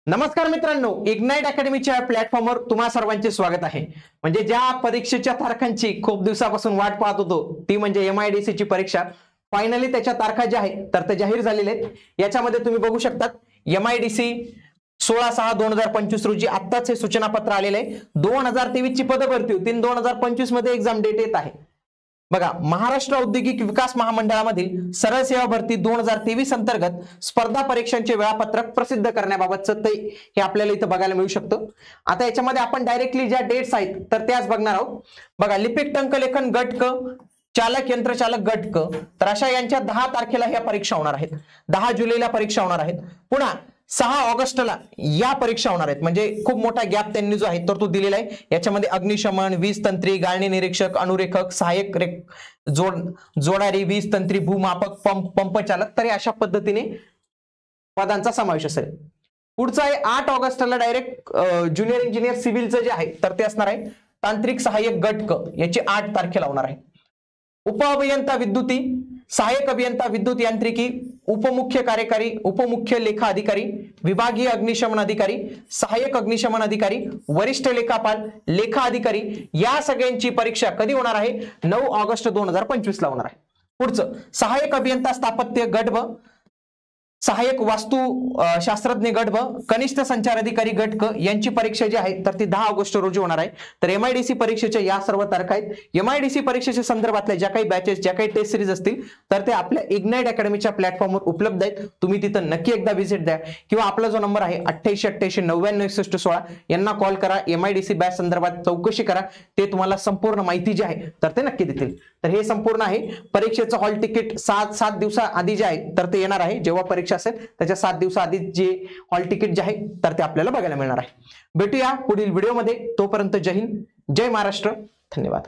नमस्कार मित्रांनो, इग्नाइट अकॅडमीच्या प्लॅटफॉर्मवर तुम्हा सर्वांचे स्वागत आहे। म्हणजे ज्या परीक्षेच्या तारखांची खूप दिवसापासून वाट पाहत होतो ती म्हणजे MIDC ची परीक्षा फायनली त्याच्या तारखा ज्या आहेत तर ते जाहीर झालेले आहेत। याच्यामध्ये तुम्ही बघू शकता MIDC 16/6/2025 रोजी आत्ताच हे सूचना पत्र आलेले आहे। 2023 ची पदभरती होती, 2025 मध्ये एक्झाम डेट येत आहे। बघा, महाराष्ट्र औद्योगिक विकास महामंडळामधील सरळ सेवा भरती 2023 अंतर्गत स्पर्धा परीक्षांचे वेळापत्रक प्रसिद्ध करण्याबाबतचं ते हे आपल्याला इथं बघायला मिळू शकतं। आता याच्यामध्ये आपण डायरेक्टली ज्या डेट्स आहेत तर त्याच बघणार आहोत। बघा, लिपिक टंकलेखन गट क, चालक यंत्रचालक गट क, तर अशा यांच्या 10 तारखेला ह्या परीक्षा होणार आहेत। 10 जुलैला परीक्षा होणार आहेत। पुन्हा 6 ऑगस्टला या परीक्षा होणार आहेत। म्हणजे खूप मोठा गॅप त्यांनी जो आहे तर तो दिलेला आहे। याच्यामध्ये अग्निशमन, वीज तंत्री, गाळणी निरीक्षक, अनुरेखक, सहाय्यक जोडारी, वीज तंत्री, भूमापक, पंप चालक, तर अशा पद्धतीने पदांचा समावेश असेल। पुढचा आहे 8 ऑगस्टला डायरेक्ट ज्युनियर इंजिनियर सिव्हिलचं जे आहे तर ते असणार आहे तांत्रिक सहाय्यक गट क, याची 8 तारखेला होणार आहे। उपअभियंता विद्युती, सहाय्यक अभियंता विद्युत यांत्रिकी, उपमुख्य कार्यकारी, उपमुख्य लेखा अधिकारी, विभागीय अग्निशमन अधिकारी, सहाय्यक अग्निशमन अधिकारी, वरिष्ठ लेखापाल, लेखा अधिकारी, या सगळ्यांची परीक्षा कधी होणार आहे? 9 ऑगस्ट 2025 ला होणार आहे। पुढचं सहाय्यक अभियंता स्थापत्य गट ब, सहाय्यक वास्तु शास्त्रज्ञ गट ब, कनिष्ठ संचार अधिकारी गट क, यांची परीक्षा जी आहे तर ती 10 ऑगस्ट रोजी होणार आहे। तर MIDC परीक्षेच्या या सर्व तारखा आहेत। MIDC परीक्षेच्या संदर्भातल्या ज्या काही बॅचेस, ज्या काही टेस्ट सिरीज असतील तर ते आपल्या इग्नाइट अकॅडमीच्या प्लॅटफॉर्मवर उपलब्ध आहेत। तुम्ही तिथं नक्की एकदा व्हिजिट द्या किंवा आपला जो नंबर आहे 8888996116 यांना कॉल करा। MIDC बॅच संदर्भात चौकशी करा, ते तुम्हाला संपूर्ण माहिती जी आहे तर ते नक्की देतील। तर हे संपूर्ण आहे परीक्षेचं हॉल तिकीट 7 दिवसाआधी जे आहे तर ते येणार आहे। जेव्हा परीक्षा असेल त्याच्या 7 दिवसाआधी जे हॉल तिकीट जे आहे तर ते आपल्याला बघायला मिळणार आहे। भेटूया पुढील व्हिडिओमध्ये, तोपर्यंत जय हिंद, जय महाराष्ट्र, धन्यवाद।